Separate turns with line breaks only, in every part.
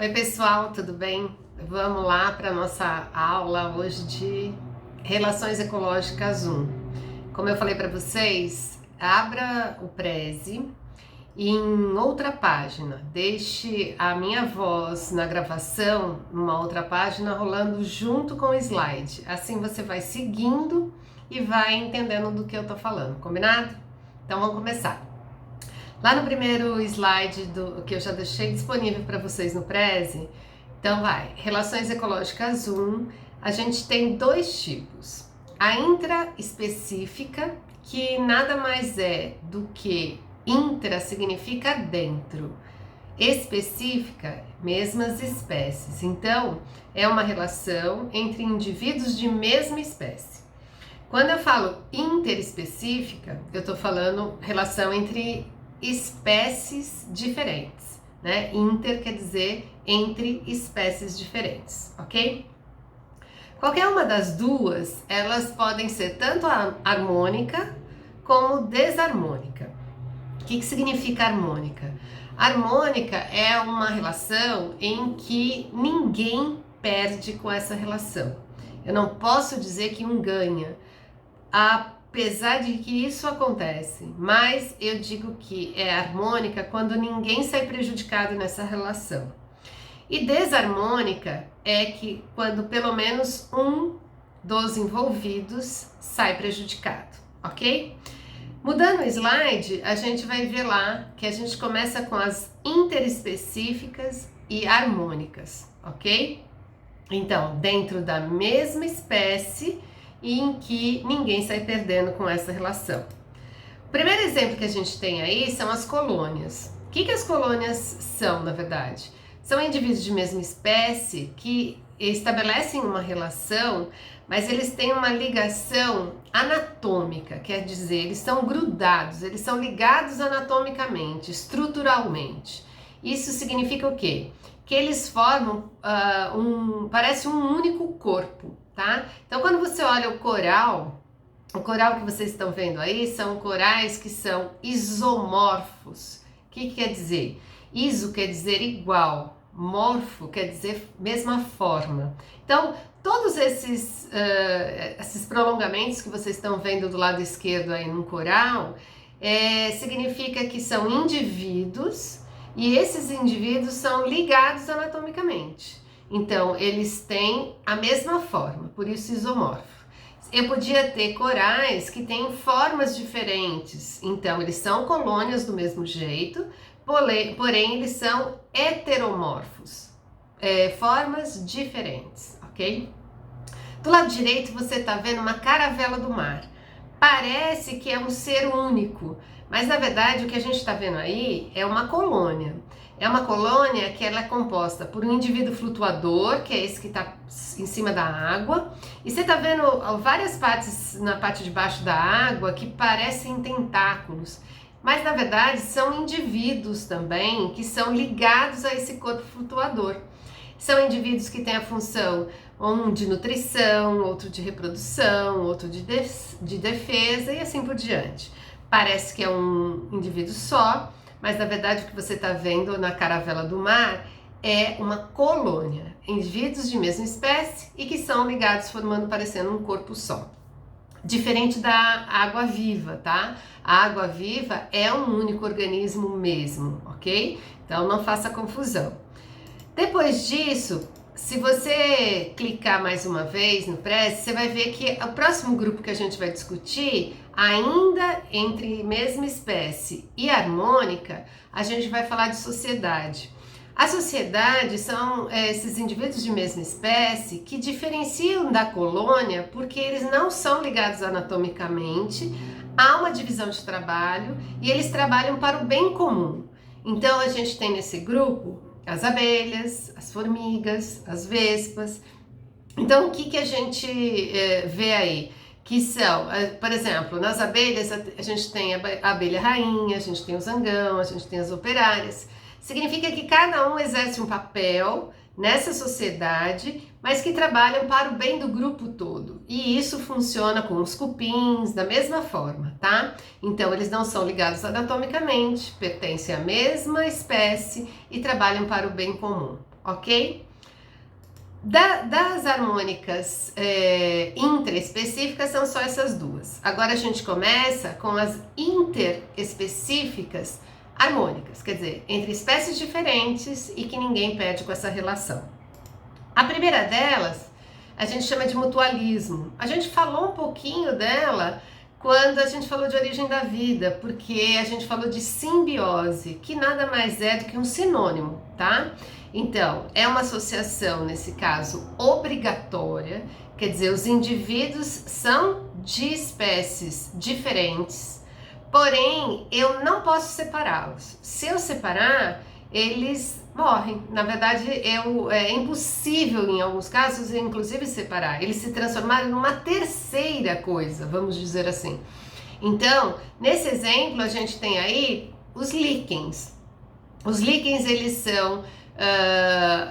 Oi pessoal, tudo bem? Vamos lá para a nossa aula hoje de Relações Ecológicas 1. Como eu falei para vocês, abra o Prezi e em outra página, deixe a minha voz na gravação, numa outra página, rolando junto com o slide. Assim você vai seguindo e vai entendendo do que eu tô falando, combinado? Então vamos começar. Lá no primeiro slide que eu já deixei disponível para vocês no Prezi, então vai, Relações Ecológicas 1, a gente tem dois tipos. A intraespecífica, que nada mais é do que intra significa dentro, específica, mesmas espécies. Então, é uma relação entre indivíduos de mesma espécie. Quando eu falo interespecífica, eu estou falando relação entre espécies diferentes, né? Inter quer dizer entre espécies diferentes, ok? Qualquer uma das duas, elas podem ser tanto harmônica como desarmônica. O que significa harmônica? Harmônica é uma relação em que ninguém perde com essa relação. Eu não posso dizer que um ganha, apesar de que isso acontece, mas eu digo que é harmônica quando ninguém sai prejudicado nessa relação. E desarmônica é que quando pelo menos um dos envolvidos sai prejudicado, ok? Mudando o slide, a gente vai ver lá que a gente começa com as interespecíficas e harmônicas, ok? Então, dentro da mesma espécie e em que ninguém sai perdendo com essa relação. O primeiro exemplo que a gente tem aí são as colônias. O que as colônias são, na verdade? São indivíduos de mesma espécie que estabelecem uma relação, mas eles têm uma ligação anatômica, quer dizer, eles são grudados, eles são ligados anatomicamente, estruturalmente. Isso significa o quê? Que eles formam parece um único corpo, tá? Então, quando você olha o coral que vocês estão vendo aí são corais que são isomorfos. O que quer dizer? Iso quer dizer igual, morfo quer dizer mesma forma. Então, todos esses prolongamentos que vocês estão vendo do lado esquerdo aí no coral, significa que são indivíduos e esses indivíduos são ligados anatomicamente. Então, eles têm a mesma forma, por isso isomorfo. Eu podia ter corais que têm formas diferentes, então eles são colônias do mesmo jeito, porém eles são heteromorfos, formas diferentes, ok? Do lado direito você está vendo uma caravela do mar. Parece que é um ser único, mas na verdade o que a gente está vendo aí é uma colônia. É uma colônia que ela é composta por um indivíduo flutuador, que é esse que está em cima da água, e você está vendo várias partes na parte de baixo da água que parecem tentáculos, mas na verdade são indivíduos também que são ligados a esse corpo flutuador. São indivíduos que têm a função um de nutrição, outro de reprodução, outro de defesa e assim por diante. Parece que é um indivíduo só, mas na verdade o que você está vendo na caravela do mar é uma colônia, indivíduos de mesma espécie e que são ligados formando parecendo um corpo só. Diferente da água viva, tá? A água viva é um único organismo mesmo, ok? Então não faça confusão. Depois disso, se você clicar mais uma vez no Prezi, você vai ver que o próximo grupo que a gente vai discutir, ainda entre mesma espécie e harmônica, a gente vai falar de sociedade. A sociedade são esses indivíduos de mesma espécie que diferenciam da colônia porque eles não são ligados anatomicamente, há uma divisão de trabalho e eles trabalham para o bem comum. Então a gente tem nesse grupo as abelhas, as formigas, as vespas. Então, o que a gente vê aí? Que são, por exemplo, nas abelhas a gente tem a abelha rainha, a gente tem o zangão, a gente tem as operárias. Significa que cada um exerce um papel nessa sociedade, mas que trabalham para o bem do grupo todo. E isso funciona com os cupins da mesma forma, tá? Então eles não são ligados anatomicamente, pertencem à mesma espécie e trabalham para o bem comum. ok? Das harmônicas intraespecíficas são só essas duas. Agora a gente começa com as interespecíficas harmônicas, quer dizer, entre espécies diferentes e que ninguém perde com essa relação. A primeira delas a gente chama de mutualismo. A gente falou um pouquinho dela quando a gente falou de origem da vida, porque a gente falou de simbiose, que nada mais é do que um sinônimo, tá? Então, é uma associação, nesse caso, obrigatória, quer dizer, os indivíduos são de espécies diferentes, porém, eu não posso separá-los. Se eu separar, eles morrem. Na verdade, é impossível, em alguns casos, inclusive separar. Eles se transformaram numa terceira coisa, vamos dizer assim. Então, nesse exemplo, a gente tem aí os líquens. Os líquens, eles são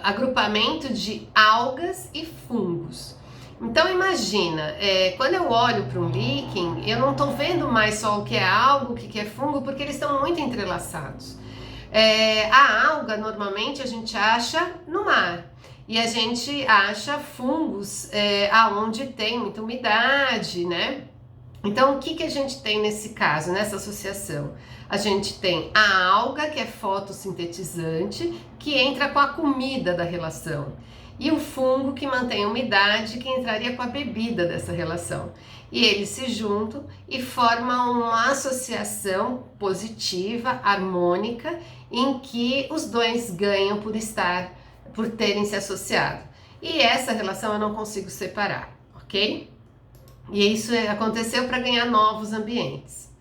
agrupamento de algas e fungos. Então imagina, quando eu olho para um líquen, eu não estou vendo mais só o que é alga, o que é fungo, porque eles estão muito entrelaçados. A alga normalmente a gente acha no mar e a gente acha fungos aonde tem muita umidade, né? Então o que a gente tem nesse caso, nessa associação? A gente tem a alga, que é fotossintetizante, que entra com a comida da relação, e o fungo, que mantém a umidade, que entraria com a bebida dessa relação. E eles se juntam e formam uma associação positiva, harmônica, em que os dois ganham por terem se associado. E essa relação eu não consigo separar, ok? E isso aconteceu para ganhar novos ambientes.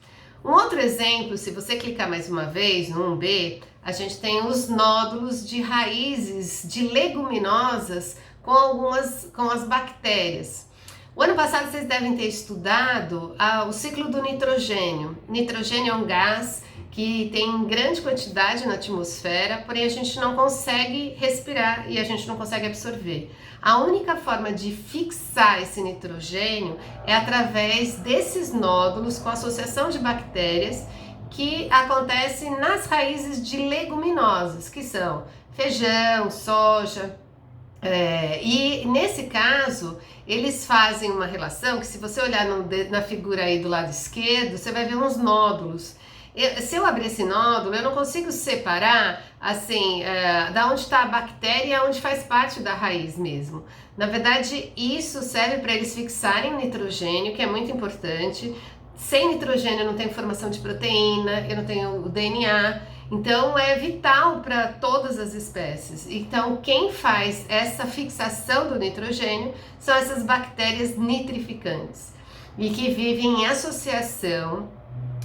Um outro exemplo, se você clicar mais uma vez no 1B, a gente tem os nódulos de raízes de leguminosas com as bactérias. O ano passado vocês devem ter estudado o ciclo do nitrogênio. Nitrogênio é um gás que tem grande quantidade na atmosfera, porém a gente não consegue respirar e a gente não consegue absorver. A única forma de fixar esse nitrogênio é através desses nódulos com associação de bactérias que acontece nas raízes de leguminosas, que são feijão, soja. E nesse caso, eles fazem uma relação que, se você olhar na figura aí do lado esquerdo, você vai ver uns nódulos. Se eu abrir esse nódulo, eu não consigo separar assim da onde está a bactéria e aonde faz parte da raiz mesmo. Na verdade, isso serve para eles fixarem nitrogênio, que é muito importante. Sem nitrogênio eu não tenho formação de proteína, eu não tenho o DNA. Então é vital para todas as espécies. Então quem faz essa fixação do nitrogênio são essas bactérias nitrificantes e que vivem em associação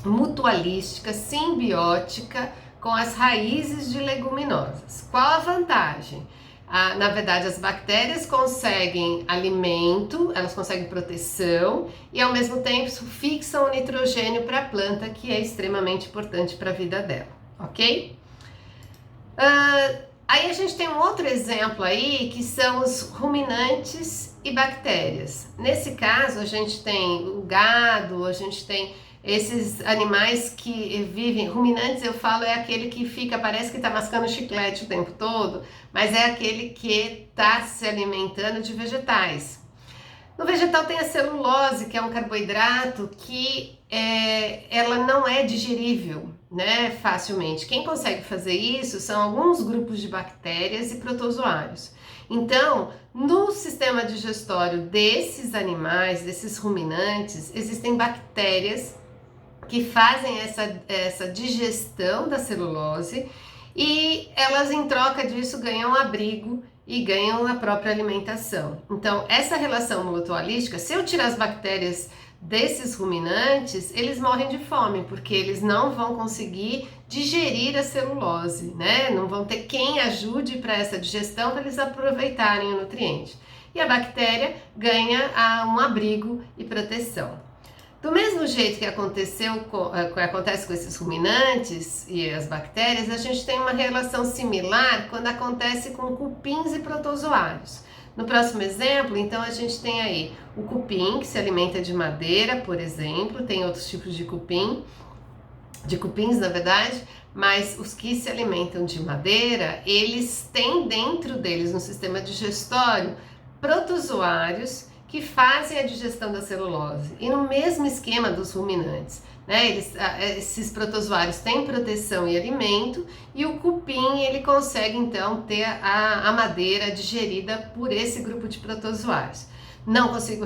mutualística, simbiótica com as raízes de leguminosas. Qual a vantagem? Na verdade, as bactérias conseguem alimento, elas conseguem proteção e ao mesmo tempo fixam o nitrogênio para a planta, que é extremamente importante para a vida dela, ok? Aí a gente tem um outro exemplo aí, que são os ruminantes e bactérias. Nesse caso, a gente tem o gado, a gente tem esses animais que vivem, ruminantes eu falo, é aquele que fica, parece que está mascando chiclete o tempo todo, mas é aquele que está se alimentando de vegetais. No vegetal tem a celulose, que é um carboidrato que ela não é digerível, né, facilmente. Quem consegue fazer isso são alguns grupos de bactérias e protozoários. Então, no sistema digestório desses animais, desses ruminantes, existem bactérias que fazem essa digestão da celulose e elas, em troca disso, ganham abrigo e ganham a própria alimentação. Então, essa relação mutualística, se eu tirar as bactérias desses ruminantes, eles morrem de fome, porque eles não vão conseguir digerir a celulose, né? Não vão ter quem ajude para essa digestão, para eles aproveitarem o nutriente. E a bactéria ganha um abrigo e proteção. Do mesmo jeito que acontece com esses ruminantes e as bactérias, a gente tem uma relação similar quando acontece com cupins e protozoários. No próximo exemplo, então, a gente tem aí o cupim, que se alimenta de madeira, por exemplo, tem outros tipos de cupins, na verdade, mas os que se alimentam de madeira, eles têm dentro deles, no sistema digestório, protozoários que fazem a digestão da celulose. E no mesmo esquema dos ruminantes, né? Esses protozoários têm proteção e alimento, e o cupim ele consegue então ter a madeira digerida por esse grupo de protozoários. Não consigo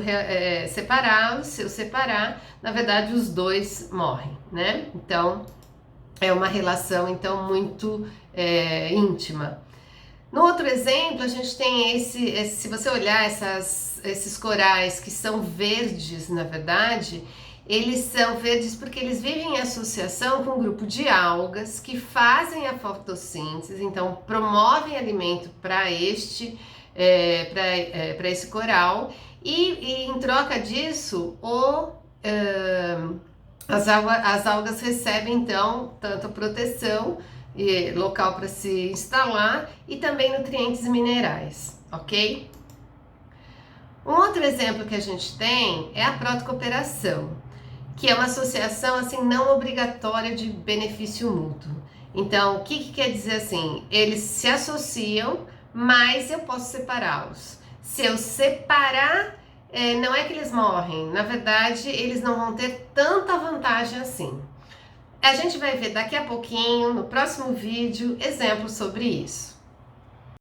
separá-los. Se eu separar, na verdade os dois morrem, né? Então é uma relação então muito íntima. No outro exemplo, a gente tem se você olhar esses corais que são verdes, na verdade, eles são verdes porque eles vivem em associação com um grupo de algas que fazem a fotossíntese, então promovem alimento para esse coral, e em troca disso as algas recebem então tanto proteção local para se instalar e também nutrientes e minerais, ok? Um outro exemplo que a gente tem é a protocooperação, que é uma associação assim não obrigatória de benefício mútuo. Então, o que quer dizer assim? Eles se associam, mas eu posso separá-los. Se eu separar, não é que eles morrem, na verdade, eles não vão ter tanta vantagem assim. A gente vai ver daqui a pouquinho, no próximo vídeo, exemplos sobre isso.